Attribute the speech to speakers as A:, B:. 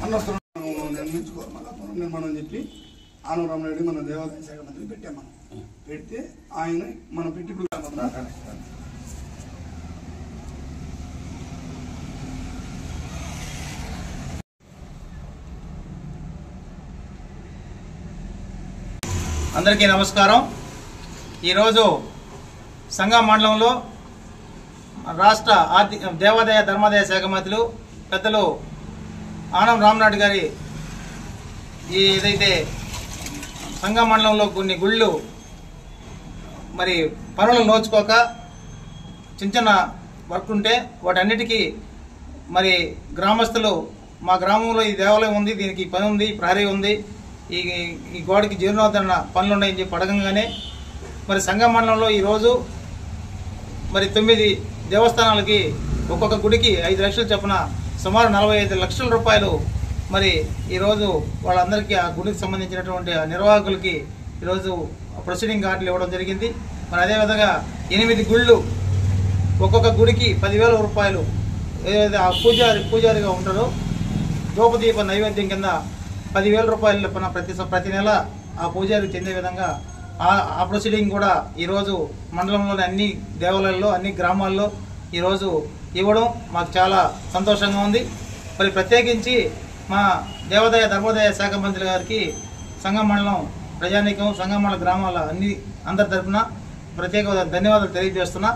A: అన్నవరం నిర్మించుకోవాలి మళ్ళీ పునర్నిర్మాణం చెప్పి ఆనవరం రెడ్డి మన దేవాదాయ శాఖ మంత్రి పెట్టాం. మనం పెడితే ఆయన మనం పెట్టి
B: అందరికీ నమస్కారం. ఈరోజు సంగం మండలంలో రాష్ట్ర దేవాదాయ ధర్మాదాయ శాఖ మంత్రులు పెద్దలు ఆనం రామనాయుడు గారి ఏదైతే సంగం మండలంలో కొన్ని గుళ్ళు మరి పనులు నోచుకోక చిన్న చిన్న వర్క్ ఉంటే వాటన్నిటికీ మరి గ్రామస్తులు మా గ్రామంలో ఈ దేవాలయం ఉంది, దీనికి పని ఉంది, ప్రహరీ ఉంది, ఈ గోడకి జీర్ణోద్ధరణ పనులు ఉన్నాయని చెప్పి అడగంగానే మరి సంగం మండలంలో ఈరోజు మరి 9 దేవస్థానాలకి ఒక్కొక్క గుడికి 5 లక్షలు చొప్పున సుమారు 45 లక్షల రూపాయలు మరి ఈరోజు వాళ్ళందరికీ ఆ గుడికి సంబంధించినటువంటి నిర్వాహకులకి ఈరోజు ప్రొసీడింగ్ కార్డులు ఇవ్వడం జరిగింది. మరి అదేవిధంగా 8 గుళ్ళు ఒక్కొక్క గుడికి 10,000 రూపాయలు ఏదైతే ఆ పూజారిగా ఉంటారో ధూపదీప నైవేద్యం కింద 10,000 రూపాయలు ప్రతి నెల ఆ పూజారికి చెందే విధంగా ఆ ప్రొసీడింగ్ కూడా ఈరోజు మండలంలోని అన్ని దేవాలయాల్లో అన్ని గ్రామాల్లో ఈరోజు ఇవ్వడం మాకు చాలా సంతోషంగా ఉంది. మరి ప్రత్యేకించి మా దేవాదాయ ధర్మోదాయ శాఖ మంత్రి గారికి సంగం మండలం ప్రజానీకం సంగం మండల గ్రామాల అందరి తరఫున ప్రత్యేక ధన్యవాదాలు తెలియజేస్తున్నా.